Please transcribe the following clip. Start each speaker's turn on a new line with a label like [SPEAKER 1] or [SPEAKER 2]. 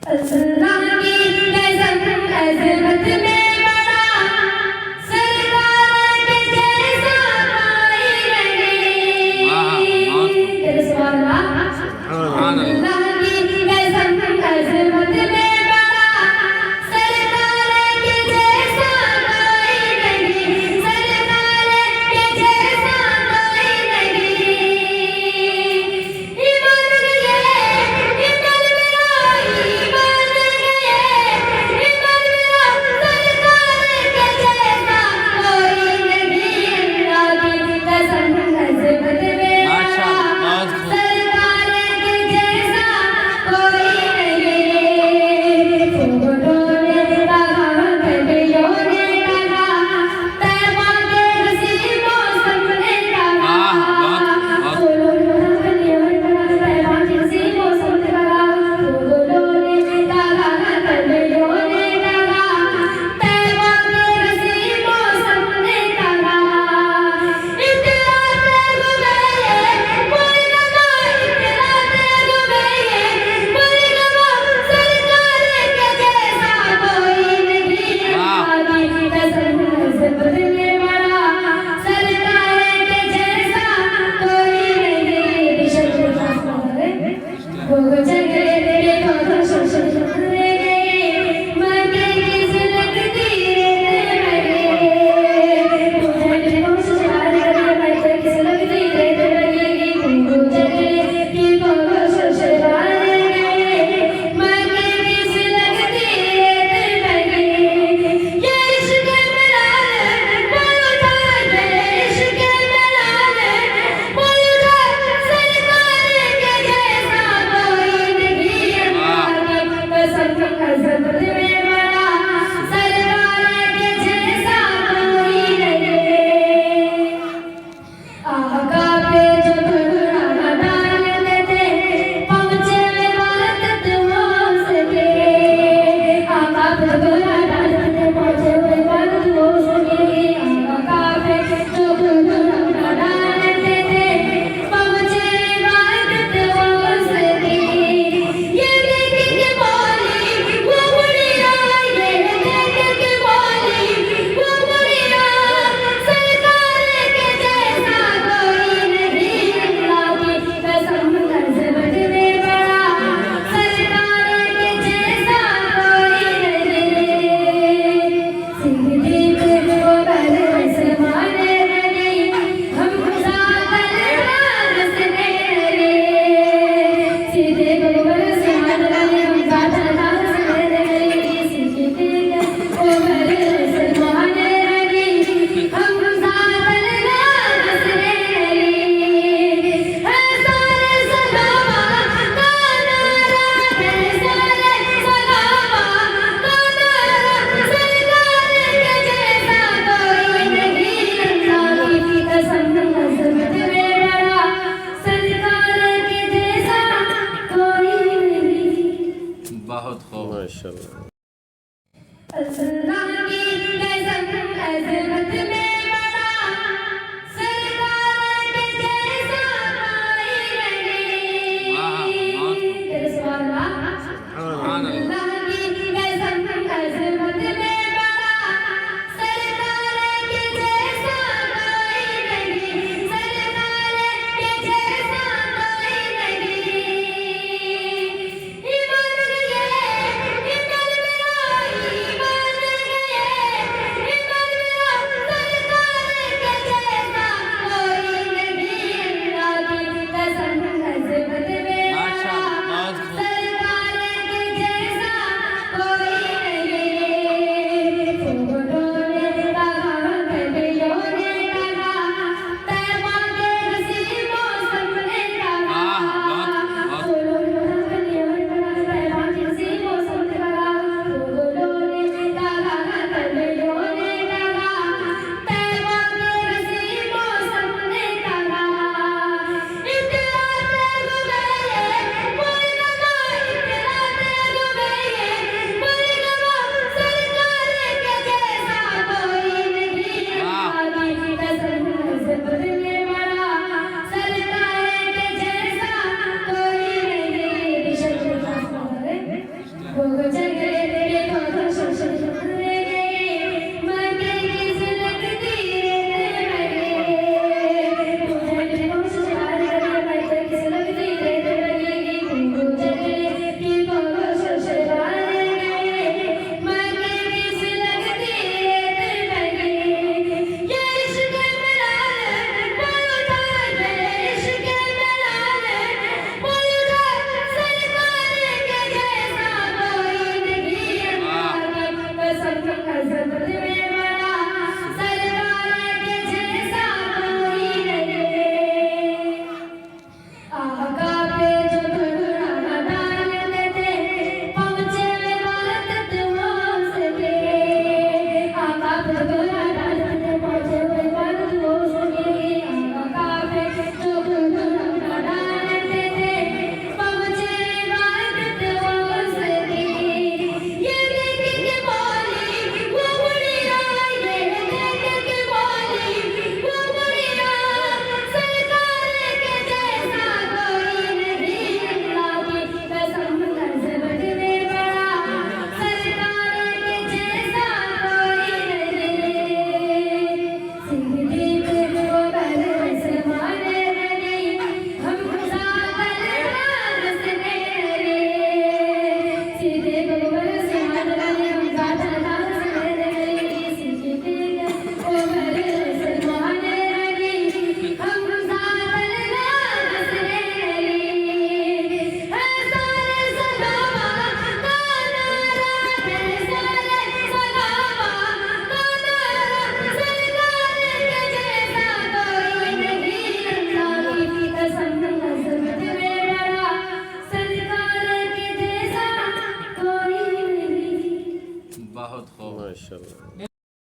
[SPEAKER 1] अल्लाह की कसम अज़मत में बड़ा सरकार के जैसा कोई नहीं। सुभान अल्लाह। अल्लाह की कसम अज़मत में बड़ा सरकार के जैसा कोई नहीं। सरकार के जैसा कोई नहीं। ईमान गए ईमान मेरा ईमान गए ईमान मेरा सरकार के जैसा कोई नहीं। अल्लाह की कसम अज़मत में बड़ा सरकार के जैसा कोई नहीं। फूलों ने कहा कलियों ने कहा तैबा के हसी मौसम ने कहा। फूलों ने कलियों ने कहा तैबा के हसी मौसम ने कहा। फूलों ने कहा कलियों ने कहा तैबा के हसी मौसम ने कहा। इतराते हुए कोई लगा इतराते हुए कोई लगा सरकार के जैसा कोई नहीं। अल्लाह की कसम अज़मत में बड़ा सरकार के जैसा कोई नहीं। बेशक वो जगह के तो शोषण गए मगे की झलक धीरे लगे। वो जगह को शोषण मगे की झलक धीरे लगेगी। वो जगह की तो शोषण गए मगे की झलक धीरे लगेगी। ये इश्क़ मेरा बोलो था ये इश्क़ मेरा बोलो था सरकार के जैसा कोई नहीं। अल्लाह की कसम अज़मत में बड़ा सरकार के जैसा कोई नहीं। आका पे जो घुंघराना डालते थे पहुँचे इबादत वो सके। आका पे जो घुंघराना डालते थे पहुँचे इबादत वो सके। आका पे जो घुंघराना डालते थे पहुँचे इबादत वो सके। ये देख के बोली वो बुढ़िया ये देख के बोली वो बुढ़िया सरकार के जैसा कोई नहीं। अल्लाह की कसम अज़मत में बड़ा सरकार के जैसा कोई नहीं। सिद्दीक़ वो बरस माने नहीं हम सागर रास ने रे। सिद्दीक़ वो बरस माने नहीं हम सागर रास ने रे। सिद्दीक़ वो बरस माने नहीं हम सागर रास ने रे। है सारे सहाबा का नारा है सारे सहाबा का नारा सरकार के जैसा कोई नहीं। अल्लाह की कसम अज़मत में बड़ा सरकार के जैसा कोई नहीं।
[SPEAKER 2] बहुत खूब।
[SPEAKER 3] माशाल्लाह।
[SPEAKER 1] अल्लाह की कसम अज़मत में बड़ा सरकार के जैसा कोई नहीं। सुभान अल्लाह। अल्लाह की कसम अज़मत में बड़ा सरकार के जैसा कोई नहीं। सरकार के जैसा कोई नहीं। ईमान गए ईमान मेरा ईमान गए वो झगड़े के तो शशर गए मगे की सुलगती रेत लगे वो झगड़े को शशर गए मगे की सुलगती रेत लगे वो झगड़े के तो शशर गए मगे की सुलगती रेत लगे ये इश्क मलाल बोलता है इश्क मलाल बोलता सरकार के जैसा कोई नहीं अल्लाह की कसम अज़मत में बड़ा सरकार के जैसा कोई नहीं आका पे जो टुकड़ा डालते थे पहुँचे वक्त तुम सके आका पे टुकड़ा डालते थे पहुँचे वक्त तुम सके आका पे जो टुकड़ा डालते थे पहुँचे वक्त तुम सके ये देख के बोली वो बुढ़िया ये देख के बोली वो बुढ़िया सरकार के जैसा कोई नहीं अल्लाह की कसम अज़मत में बड़ा सरकार के जैसा कोई नहीं सिद्दीक़ को बरस माने नहीं हम सागर हंसने लगे सिद्दीक़ को बरस माने नहीं हम सागर हंसने लगे सिद्दीक़ को बरस माने नहीं हम सागर हंसने लगे है सारे सलावा का नारा है सारे सलावा का नारा सरकार के जैसा कोई नहीं अल्लाह की कसम अज़मत में बड़ा सरकार के जैसा कोई नहीं
[SPEAKER 2] बहुत खूब
[SPEAKER 3] माशाल्लाह।